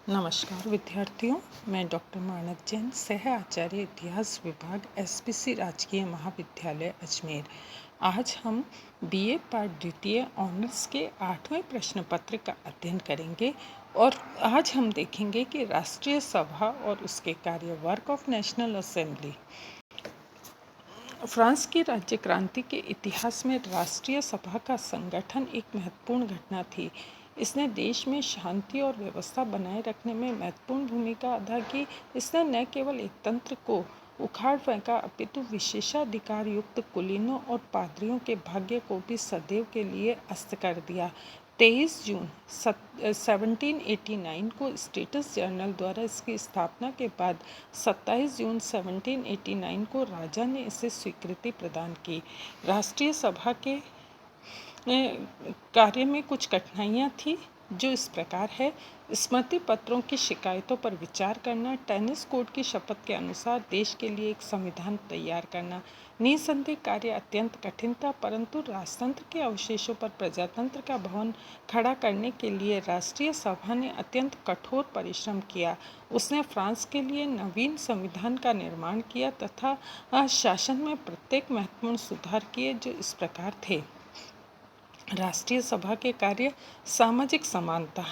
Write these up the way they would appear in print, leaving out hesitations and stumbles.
नमस्कार विद्यार्थियों, मैं डॉक्टर मानक जैन, सह आचार्य इतिहास विभाग एसपीसी राजकीय महाविद्यालय अजमेर। आज हम बीए पाठ द्वितीय ऑनर्स के 8वें प्रश्न पत्र का अध्ययन करेंगे और आज हम देखेंगे कि राष्ट्रीय सभा और उसके कार्य, work of national assembly. France की राज्य क्रांति के इतिहास में राष्ट्रीय सभा का संगठन एक महत्वपूर्ण घटना थी। इसने देश में शांति और व्यवस्था बनाए रखने में महत्वपूर्ण भूमिका अदा की। इसने न केवल एक तंत्र को उखाड़ फेंका अपितु विशेषाधिकार युक्त कुलीनों और पादरियों के भाग्य को भी सदैव के लिए अस्त कर दिया। 23 जून 1789 को स्टेट्स जर्नल द्वारा इसकी स्थापना के बाद 27 जून 1789 को राजा ने इसे स्वीकृति प्रदान की। राष्ट्रीय सभा के कार्य में कुछ कठिनाइयाँ थी जो इस प्रकार है: स्मृति पत्रों की शिकायतों पर विचार करना, टेनिस कोड की शपथ के अनुसार देश के लिए एक संविधान तैयार करना। निसंदेह कार्य अत्यंत कठिन था, परंतु राजतंत्र के अवशेषों पर प्रजातंत्र का भवन खड़ा करने के लिए राष्ट्रीय सभा ने अत्यंत कठोर परिश्रम किया। उसने फ्रांस के लिए नवीन संविधान का निर्माण किया तथा शासन में प्रत्येक महत्वपूर्ण सुधार किए जो इस प्रकार थे: राष्ट्रीय सभा के कार्य, सामाजिक समानता।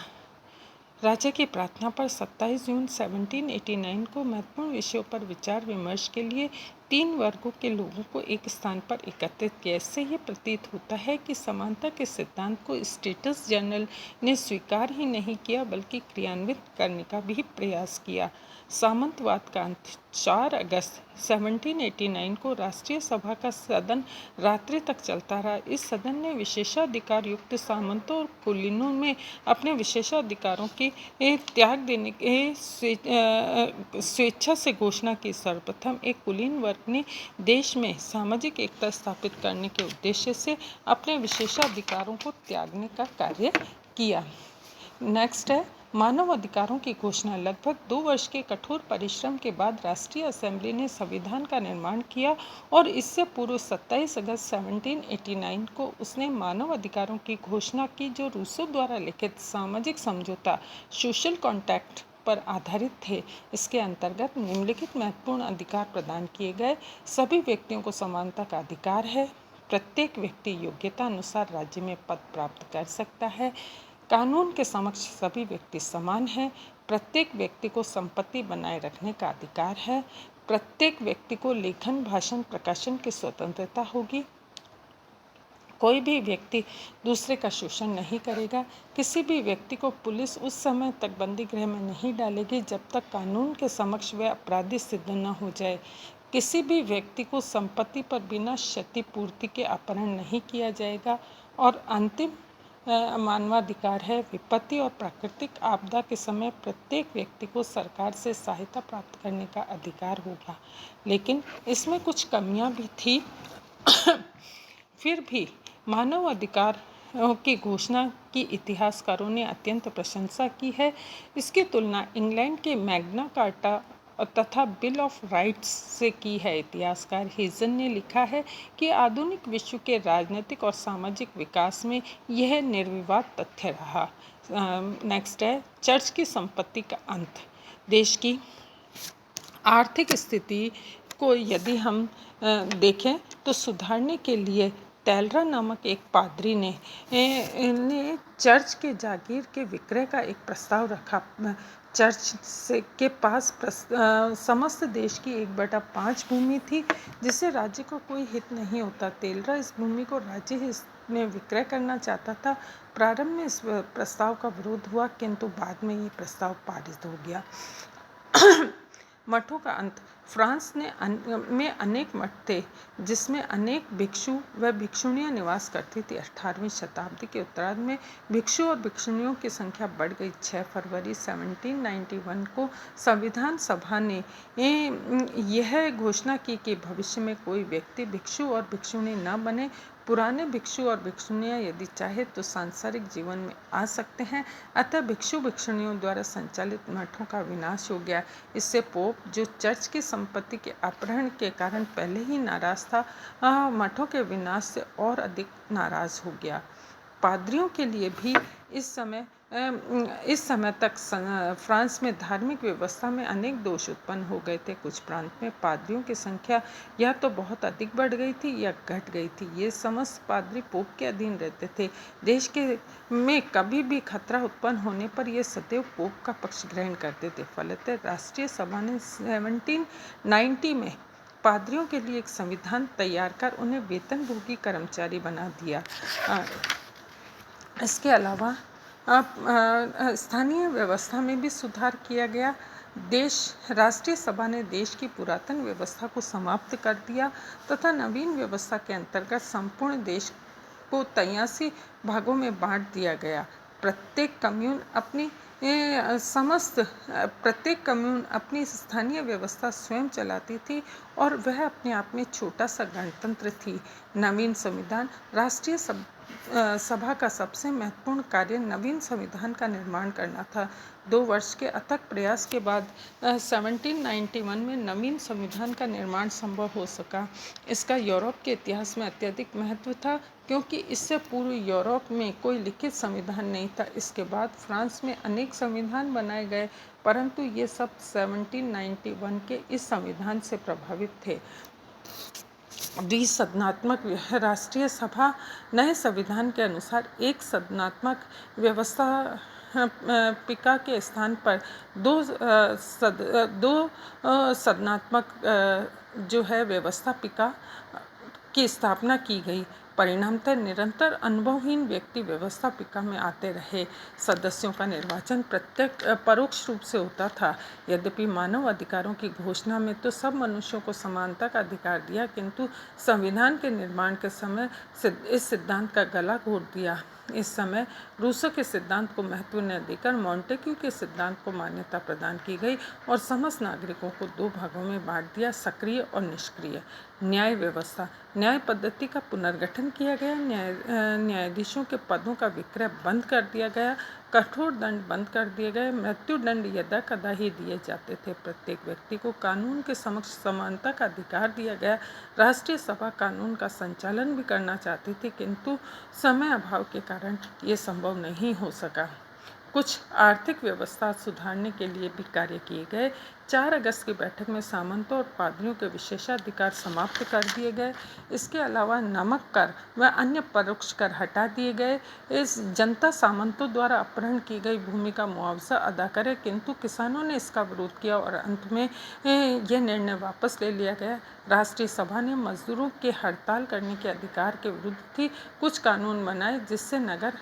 राजा की प्रार्थना पर 27 जून 1789 को महत्वपूर्ण विषयों पर विचार विमर्श के लिए 3 वर्गों के लोगों को एक स्थान पर एकत्रित किया। इससे ये प्रतीत होता है कि समानता के सिद्धांत को स्टेट्स जर्नल ने स्वीकार ही नहीं किया बल्कि क्रियान्वित करने का भी प्रयास किया। सामंतवाद का अंत। 4 अगस्त 1789 को राष्ट्रीय सभा का सदन रात्रि तक चलता रहा। इस सदन ने विशेषाधिकार युक्त सामंतों और कुलीनों में अपने विशेषाधिकारों की त्याग देने की स्वेच्छा से घोषणा की। सर्वप्रथम एक कुलीन वर्ग ने देश में सामाजिक एकता स्थापित करने के उद्देश्य से अपने विशेषाधिकारों को त्यागने का कार्य किया। नेक्स्ट है मानव अधिकारों की घोषणा। लगभग 2 वर्ष के कठोर परिश्रम के बाद राष्ट्रीय असेंबली ने संविधान का निर्माण किया और इससे पूर्व 27 अगस्त 1789 को उसने मानव अधिकारों की घोषणा की जो रूसो द्वारा लिखित सामाजिक समझौता सोशल कॉन्ट्रैक्ट पर आधारित थे। इसके अंतर्गत निम्नलिखित महत्वपूर्ण अधिकार प्रदान किए गए: सभी व्यक्तियों को समानता का अधिकार है, प्रत्येक व्यक्ति योग्यता अनुसार राज्य में पद प्राप्त कर सकता है, कानून के समक्ष सभी व्यक्ति समान हैं, प्रत्येक व्यक्ति को संपत्ति बनाए रखने का अधिकार है, प्रत्येक व्यक्ति को लेखन, भाषण, प्रकाशन की स्वतंत्रता होगी, कोई भी व्यक्ति दूसरे का शोषण नहीं करेगा, किसी भी व्यक्ति को पुलिस उस समय तक बंदी गृह में नहीं डालेगी जब तक कानून के समक्ष वह अपराधी सिद्ध न हो जाए, किसी भी व्यक्ति को संपत्ति पर बिना क्षतिपूर्ति के अपहरण नहीं किया जाएगा और अंतिम मानवाधिकार है, विपत्ति और प्राकृतिक आपदा के समय प्रत्येक व्यक्ति को सरकार से सहायता प्राप्त करने का अधिकार होगा। लेकिन इसमें कुछ कमियां भी थी। फिर भी मानव अधिकार की घोषणा की इतिहासकारों ने अत्यंत प्रशंसा की है। इसकी तुलना इंग्लैंड के मैग्ना कार्टा तथा बिल ऑफ राइट्स से की है। इतिहासकार हेजन ने लिखा है कि आधुनिक विश्व के राजनीतिक और सामाजिक विकास में यह निर्विवाद तथ्य रहा। नेक्स्ट है चर्च की संपत्ति का अंत। देश की आर्थिक स्थिति को यदि हम देखें तो सुधारने के लिए टेलरा नामक एक पादरी ने चर्च के जागीर के विक्रय का एक प्रस्ताव रखा। चर्च से के पास समस्त देश की 1/5 भूमि थी जिससे राज्य को कोई हित नहीं होता। टेलरा इस भूमि को राज्य हित में विक्रय करना चाहता था। प्रारंभ में इस प्रस्ताव का विरोध हुआ किंतु बाद में ये प्रस्ताव पारित हो गया। मठों का अंत। फ्रांस में अनेक मठ थे जिसमें अनेक भिक्षु व भिक्षुणियां निवास करती थी। 18वीं शताब्दी के उत्तरार्ध में भिक्षु और भिक्षुणियों की संख्या बढ़ गई। 6 फरवरी 1791 को संविधान सभा ने यह घोषणा की कि भविष्य में कोई व्यक्ति भिक्षु और भिक्षुणी न बने। पुराने भिक्षु और भिक्षुणियाँ यदि चाहे तो सांसारिक जीवन में आ सकते हैं। अतः भिक्षु भिक्षुणियों द्वारा संचालित मठों का विनाश हो गया। इससे पोप, जो चर्च की संपत्ति के अपहरण के कारण पहले ही नाराज था, मठों के विनाश से और अधिक नाराज हो गया। पादरियों के लिए भी इस समय इस समय तक फ्रांस में धार्मिक व्यवस्था में अनेक दोष उत्पन्न हो गए थे। कुछ प्रांत में पादरियों की संख्या या तो बहुत अधिक बढ़ गई थी या घट गई थी। ये समस्त पादरी पोप के अधीन रहते थे। देश के में कभी भी खतरा उत्पन्न होने पर ये सदैव पोप का पक्ष ग्रहण करते थे। फलतः राष्ट्रीय सभा ने 1790 में पादरियों के लिए एक संविधान तैयार कर उन्हें वेतनभोगी कर्मचारी बना दिया। इसके अलावा स्थानीय व्यवस्था में भी सुधार किया गया। राष्ट्रीय सभा ने देश की पुरातन व्यवस्था को समाप्त कर दिया तथा नवीन व्यवस्था के अंतर्गत संपूर्ण देश को 83 भागों में बांट दिया गया। प्रत्येक कम्यून अपनी स्थानीय व्यवस्था स्वयं चलाती थी और वह अपने आप में छोटा सा गणतंत्र थी। नवीन संविधान राष्ट्रीय सभा का सबसे महत्वपूर्ण कार्य नवीन संविधान का निर्माण करना था। 2 वर्ष के अथक प्रयास के बाद 1791 में नवीन संविधान का निर्माण संभव हो सका। इसका यूरोप के इतिहास में अत्यधिक महत्व था क्योंकि इससे पूर्व यूरोप में कोई लिखित संविधान नहीं था। इसके बाद फ्रांस में अनेक संविधान बनाए गए, परंतु ये सब 1791 के इस संविधान से प्रभावित थे। द्विसदनात्मक राष्ट्रीय सभा नए संविधान के अनुसार एक सदनात्मक व्यवस्थापिका के स्थान पर दो सदनात्मक जो है व्यवस्थापिका की स्थापना की गई। परिणामतः निरंतर अनुभवहीन व्यक्ति व्यवस्थापिका में आते रहे। सदस्यों का निर्वाचन परोक्ष रूप से होता था। यद्यपि मानव अधिकारों की घोषणा में तो सब मनुष्यों को समानता का अधिकार दिया, किंतु संविधान के निर्माण के समय इस सिद्धांत का गला घोट दिया। इस समय रूसो के सिद्धांत को महत्व न देकर मॉन्टेक्यू के सिद्धांत को मान्यता प्रदान की गई और समस्त नागरिकों को 2 भागों में बांट दिया, सक्रिय और निष्क्रिय। न्याय व्यवस्था, न्याय पद्धति का पुनर्गठन किया गया। न्यायाधीशों के पदों का विक्रय बंद कर दिया गया। कठोर दंड बंद कर दिए गए। मृत्युदंड यदा कदा ही दिए जाते थे। प्रत्येक व्यक्ति को कानून के समक्ष समानता का अधिकार दिया गया। राष्ट्रीय सभा कानून का संचालन भी करना चाहती थी, किंतु समय अभाव के कारण ये संभव नहीं हो सका। कुछ आर्थिक व्यवस्था सुधारने के लिए भी कार्य किए गए। 4 अगस्त की बैठक में सामंतों और पादरियों के विशेषाधिकार समाप्त कर दिए गए। इसके अलावा नमक कर व अन्य परोक्ष कर हटा दिए गए। इस जनता सामंतों द्वारा अपहरण की गई भूमि का मुआवजा अदा करे, किंतु किसानों ने इसका विरोध किया और अंत में यह निर्णय वापस ले लिया गया। राष्ट्रीय सभा ने मजदूरों के हड़ताल करने के अधिकार के विरुद्ध थी। कुछ कानून बनाए जिससे नगर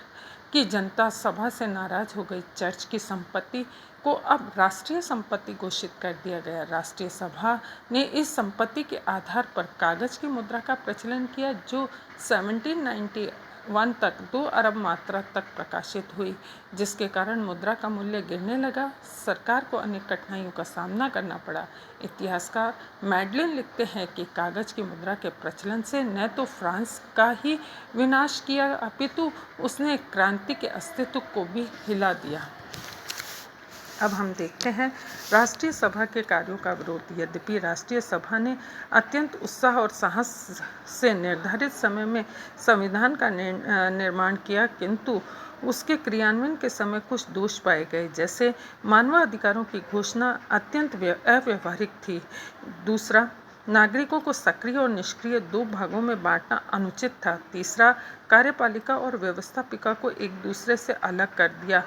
की जनता सभा से नाराज हो गई। चर्च की संपत्ति को अब राष्ट्रीय संपत्ति घोषित कर दिया गया। राष्ट्रीय सभा ने इस संपत्ति के आधार पर कागज की मुद्रा का प्रचलन किया, जो 1791 तक 2 अरब मात्रा तक प्रकाशित हुई, जिसके कारण मुद्रा का मूल्य गिरने लगा। सरकार को अनेक कठिनाइयों का सामना करना पड़ा। इतिहासकार मैडलिन लिखते हैं कि कागज की मुद्रा के प्रचलन से न तो फ्रांस का ही विनाश किया, अपितु उसने क्रांति के अस्तित्व को भी हिला दिया। अब हम देखते हैं राष्ट्रीय सभा के कार्यों का विरोध। यद्यपि राष्ट्रीय सभा ने अत्यंत उत्साह और साहस से निर्धारित समय में संविधान का निर्माण किया, किंतु उसके क्रियान्वयन के समय कुछ दोष पाए गए। जैसे मानवाधिकारों की घोषणा अत्यंत अव्यावहारिक थी। दूसरा, नागरिकों को सक्रिय और निष्क्रिय 2 भागों में बांटना अनुचित था। तीसरा, कार्यपालिका और व्यवस्थापिका को एक दूसरे से अलग कर दिया।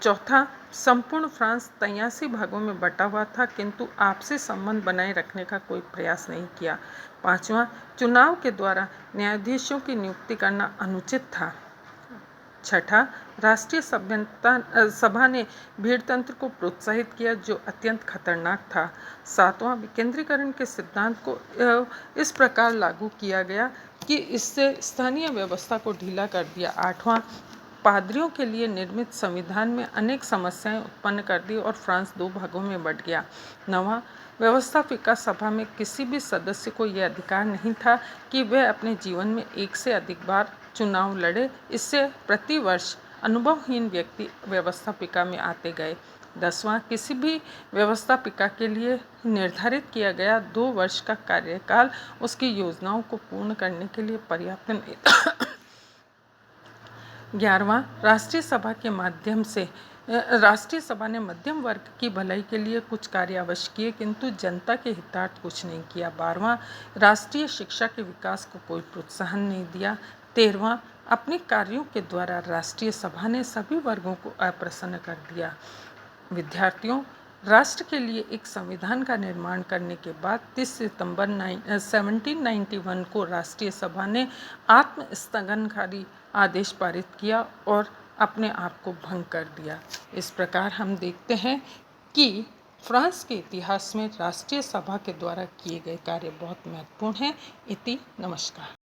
चौथा, संपूर्ण फ्रांस 83 भागों में बटा हुआ था, किंतु आपसी संबंध बनाए रखने का कोई प्रयास नहीं किया। पांचवा, चुनाव के द्वारा न्यायाधीशों की नियुक्ति करना अनुचित था। छठा, राष्ट्रीय सभा ने भीड़तंत्र को प्रोत्साहित किया, जो अत्यंत खतरनाक था। सातवां, विकेंद्रीकरण के सिद्धांत को इस प्रकार लागू किया गया कि इससे स्थानीय व्यवस्था को ढीला कर दिया। आठवां, पादरियों के लिए निर्मित संविधान में अनेक समस्याएं उत्पन्न कर दी और फ्रांस 2 भागों में बंट गया। नवां, व्यवस्थापिका सभा में किसी भी सदस्य को यह अधिकार नहीं था कि वह अपने जीवन में एक से अधिक बार चुनाव लड़े। इससे प्रति वर्ष अनुभवहीन व्यक्ति व्यवस्थापिका में आते गए। 10वां, किसी भी व्यवस्थापिका के लिए निर्धारित किया गया 2 वर्ष का कार्यकाल उसकी योजनाओं को पूर्ण करने के लिए पर्याप्त नहीं था। 11वां, राष्ट्रीय सभा ने मध्यम वर्ग की भलाई के लिए कुछ कार्य अवश्य किए, किंतु जनता के हितार्थ कुछ नहीं किया। 12वां, राष्ट्रीय शिक्षा के विकास को कोई प्रोत्साहन नहीं दिया। 13वां, अपने कार्यों के द्वारा राष्ट्रीय सभा ने सभी वर्गों को अप्रसन्न कर दिया। विद्यार्थियों, राष्ट्र के लिए एक संविधान का निर्माण करने के बाद 30 सितंबर 1791 को राष्ट्रीय सभा ने आत्मस्थगनकारी आदेश पारित किया और अपने आप को भंग कर दिया। इस प्रकार हम देखते हैं कि फ्रांस के इतिहास में राष्ट्रीय सभा के द्वारा किए गए कार्य बहुत महत्वपूर्ण हैं। इति नमस्कार।